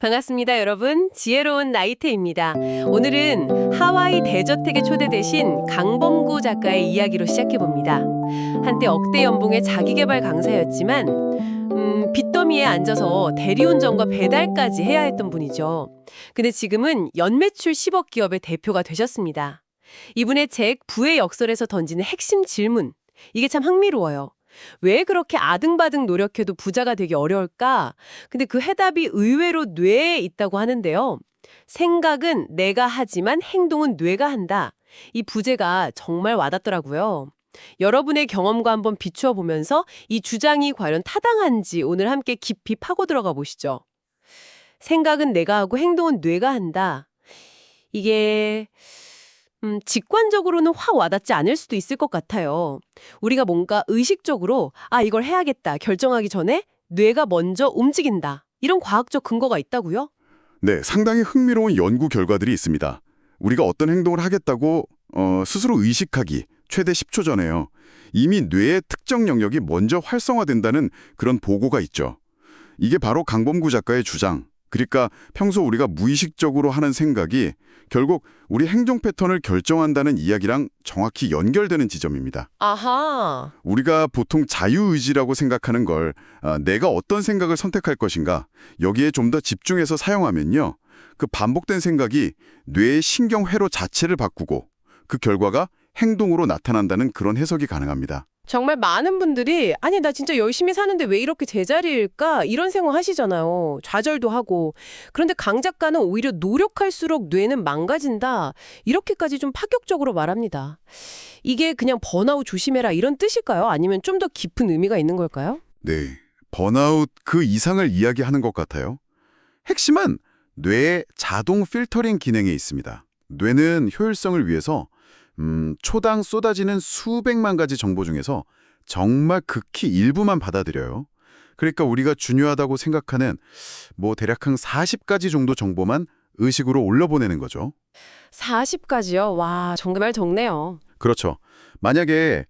반갑습니다, 여러분. 지혜로운 나이테입니다. 오늘은 하와이 대저택에 초대되신 강범구 작가의 이야기로 시작해봅니다. 한때 억대 연봉의 자기계발 강사였지만 빚더미에 앉아서 대리운전과 배달까지 해야 했던 분이죠. 근데 지금은 연매출 10억 기업의 대표가 되셨습니다. 이분의 책 부의 역설에서 던지는 핵심 질문, 이게 참 흥미로워요. 왜 그렇게 아등바등 노력해도 부자가 되기 어려울까? 근데 그 해답이 의외로 뇌에 있다고 하는데요. 생각은 내가 하지만 행동은 뇌가 한다. 이 부제가 정말 와닿더라고요. 여러분의 경험과 한번 비추어 보면서 이 주장이 과연 타당한지 오늘 함께 깊이 파고 들어가 보시죠. 생각은 내가 하고 행동은 뇌가 한다. 이게 직관적으로는 확 와닿지 않을 수도 있을 것 같아요. 우리가 뭔가 의식적으로 이걸 해야겠다 결정하기 전에 뇌가 먼저 움직인다. 이런 과학적 근거가 있다고요? 네, 상당히 흥미로운 연구 결과들이 있습니다. 우리가 어떤 행동을 하겠다고 스스로 의식하기 최대 10초 전에요. 이미 뇌의 특정 영역이 먼저 활성화된다는 그런 보고가 있죠. 이게 바로 강범구 작가의 주장. 그러니까 평소 우리가 무의식적으로 하는 생각이 결국 우리 행동 패턴을 결정한다는 이야기랑 정확히 연결되는 지점입니다. 아하. 우리가 보통 자유의지라고 생각하는 걸 내가 어떤 생각을 선택할 것인가 여기에 좀 더 집중해서 사용하면요. 그 반복된 생각이 뇌의 신경회로 자체를 바꾸고 그 결과가 행동으로 나타난다는 그런 해석이 가능합니다. 정말 많은 분들이 나 진짜 열심히 사는데 왜 이렇게 제자리일까? 이런 생각 하시잖아요. 좌절도 하고. 그런데 강 작가는 오히려 노력할수록 뇌는 망가진다. 이렇게까지 좀 파격적으로 말합니다. 이게 그냥 번아웃 조심해라 이런 뜻일까요? 아니면 좀 더 깊은 의미가 있는 걸까요? 네, 번아웃 그 이상을 이야기하는 것 같아요. 핵심은 뇌의 자동 필터링 기능에 있습니다. 뇌는 효율성을 위해서 초당 쏟아지는 수백만 가지 정보 중에서 정말 극히 일부만 받아들여요. 그러니까 우리가 중요하다고 생각하는 대략 한 40가지 정도 정보만 의식으로 올려보내는 거죠. 40까지요? 와, 정말 적네요. 그렇죠. 만약에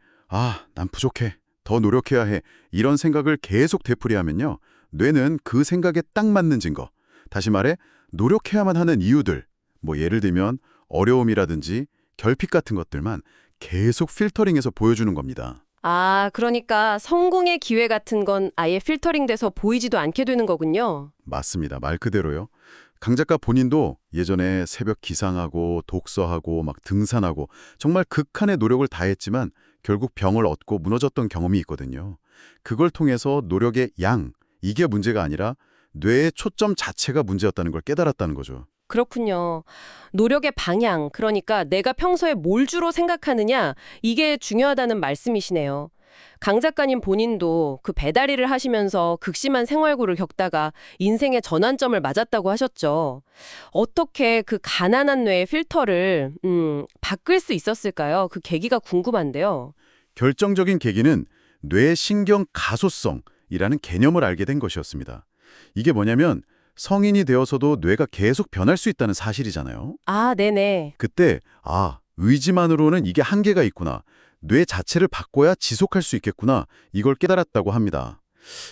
난 부족해, 더 노력해야 해 이런 생각을 계속 되풀이하면요. 뇌는 그 생각에 딱 맞는 증거, 다시 말해 노력해야만 하는 이유들, 예를 들면 어려움이라든지 결핍 같은 것들만 계속 필터링해서 보여주는 겁니다. 그러니까 성공의 기회 같은 건 아예 필터링돼서 보이지도 않게 되는 거군요. 맞습니다. 말 그대로요. 강 작가 본인도 예전에 새벽 기상하고 독서하고 막 등산하고 정말 극한의 노력을 다했지만 결국 병을 얻고 무너졌던 경험이 있거든요. 그걸 통해서 노력의 양, 이게 문제가 아니라 뇌의 초점 자체가 문제였다는 걸 깨달았다는 거죠. 그렇군요. 노력의 방향, 그러니까 내가 평소에 뭘 주로 생각하느냐, 이게 중요하다는 말씀이시네요. 강 작가님 본인도 그 배달 일을 하시면서 극심한 생활고를 겪다가 인생의 전환점을 맞았다고 하셨죠. 어떻게 그 가난한 뇌의 필터를 바꿀 수 있었을까요? 그 계기가 궁금한데요. 결정적인 계기는 뇌의 신경 가소성이라는 개념을 알게 된 것이었습니다. 이게 뭐냐면 성인이 되어서도 뇌가 계속 변할 수 있다는 사실이잖아요. 네네. 그때 의지만으로는 이게 한계가 있구나. 뇌 자체를 바꿔야 지속할 수 있겠구나. 이걸 깨달았다고 합니다.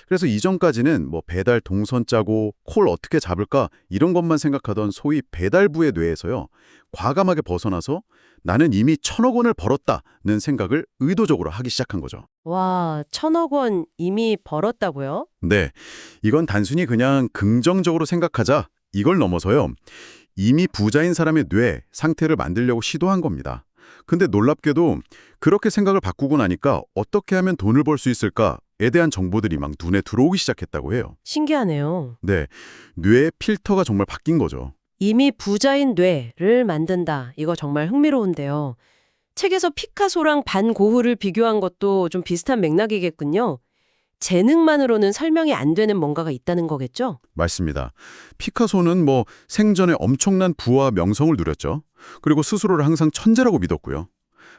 그래서 이전까지는 배달 동선 짜고 콜 어떻게 잡을까 이런 것만 생각하던 소위 배달부의 뇌에서요. 과감하게 벗어나서 나는 이미 1,000억 원을 벌었다는 생각을 의도적으로 하기 시작한 거죠. 와, 1,000억 원 이미 벌었다고요? 네, 이건 단순히 그냥 긍정적으로 생각하자 이걸 넘어서요. 이미 부자인 사람의 뇌 상태를 만들려고 시도한 겁니다. 근데 놀랍게도 그렇게 생각을 바꾸고 나니까 어떻게 하면 돈을 벌 수 있을까에 대한 정보들이 막 눈에 들어오기 시작했다고 해요. 신기하네요. 네, 뇌의 필터가 정말 바뀐 거죠. 이미 부자인 뇌를 만든다. 이거 정말 흥미로운데요. 책에서 피카소랑 반 고흐를 비교한 것도 좀 비슷한 맥락이겠군요. 재능만으로는 설명이 안 되는 뭔가가 있다는 거겠죠? 맞습니다. 피카소는 생전에 엄청난 부와 명성을 누렸죠. 그리고 스스로를 항상 천재라고 믿었고요.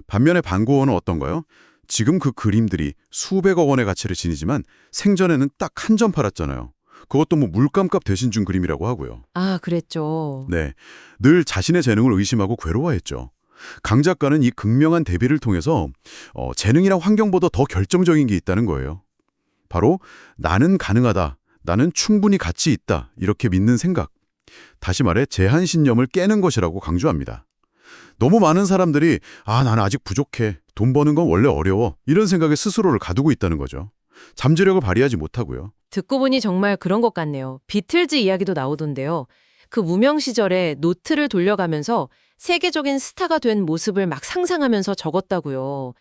반면에 반 고흐는 어떤가요? 지금 그 그림들이 수백억 원의 가치를 지니지만 생전에는 딱 한 점 팔았잖아요. 그것도 물감값 대신 준 그림이라고 하고요. 그랬죠. 네, 늘 자신의 재능을 의심하고 괴로워했죠. 강 작가는 이 극명한 대비를 통해서 재능이나 환경보다 더 결정적인 게 있다는 거예요. 바로 나는 가능하다, 나는 충분히 가치 있다 이렇게 믿는 생각. 다시 말해 제한신념을 깨는 것이라고 강조합니다. 너무 많은 사람들이 나는 아직 부족해. 돈 버는 건 원래 어려워. 이런 생각에 스스로를 가두고 있다는 거죠. 잠재력을 발휘하지 못하고요. 듣고 보니 정말 그런 것 같네요. 비틀즈 이야기도 나오던데요. 그 무명 시절에 노트를 돌려가면서 세계적인 스타가 된 모습을 막 상상하면서 적었다고요.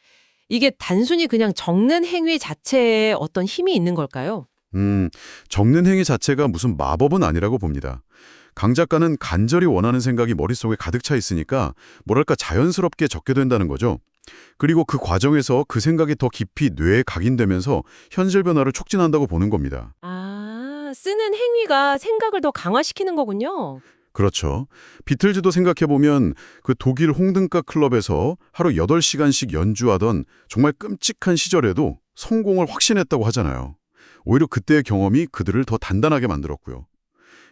이게 단순히 그냥 적는 행위 자체에 어떤 힘이 있는 걸까요? 적는 행위 자체가 무슨 마법은 아니라고 봅니다. 강 작가는 간절히 원하는 생각이 머릿속에 가득 차 있으니까 뭐랄까 자연스럽게 적게 된다는 거죠. 그리고 그 과정에서 그 생각이 더 깊이 뇌에 각인되면서 현실 변화를 촉진한다고 보는 겁니다. 쓰는 행위가 생각을 더 강화시키는 거군요. 그렇죠. 비틀즈도 생각해보면 그 독일 홍등가 클럽에서 하루 8시간씩 연주하던 정말 끔찍한 시절에도 성공을 확신했다고 하잖아요. 오히려 그때의 경험이 그들을 더 단단하게 만들었고요.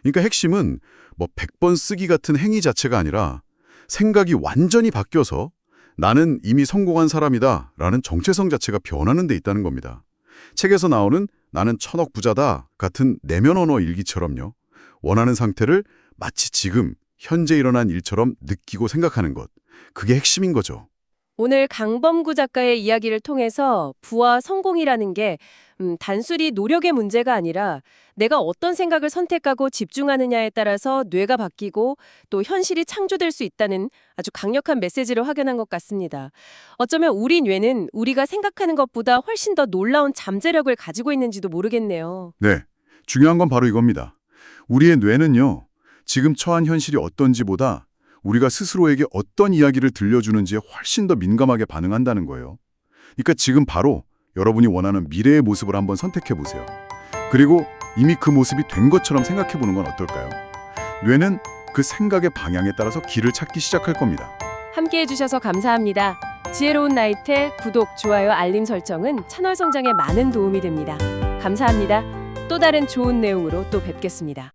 그러니까 핵심은 뭐 100번 쓰기 같은 행위 자체가 아니라 생각이 완전히 바뀌어서 나는 이미 성공한 사람이다 라는 정체성 자체가 변하는 데 있다는 겁니다. 책에서 나오는 나는 1000억 부자다 같은 내면 언어 일기처럼요. 원하는 상태를 마치 지금 현재 일어난 일처럼 느끼고 생각하는 것. 그게 핵심인 거죠. 오늘 강범구 작가의 이야기를 통해서 부와 성공이라는 게 단순히 노력의 문제가 아니라 내가 어떤 생각을 선택하고 집중하느냐에 따라서 뇌가 바뀌고 또 현실이 창조될 수 있다는 아주 강력한 메시지를 확인한 것 같습니다. 어쩌면 우리 뇌는 우리가 생각하는 것보다 훨씬 더 놀라운 잠재력을 가지고 있는지도 모르겠네요. 네, 중요한 건 바로 이겁니다. 우리의 뇌는요, 지금 처한 현실이 어떤지보다 우리가 스스로에게 어떤 이야기를 들려주는지에 훨씬 더 민감하게 반응한다는 거예요. 그러니까 지금 바로 여러분이 원하는 미래의 모습을 한번 선택해보세요. 그리고 이미 그 모습이 된 것처럼 생각해보는 건 어떨까요? 뇌는 그 생각의 방향에 따라서 길을 찾기 시작할 겁니다. 함께해 주셔서 감사합니다. 지혜로운 나이테 구독, 좋아요, 알림 설정은 채널 성장에 많은 도움이 됩니다. 감사합니다. 또 다른 좋은 내용으로 또 뵙겠습니다.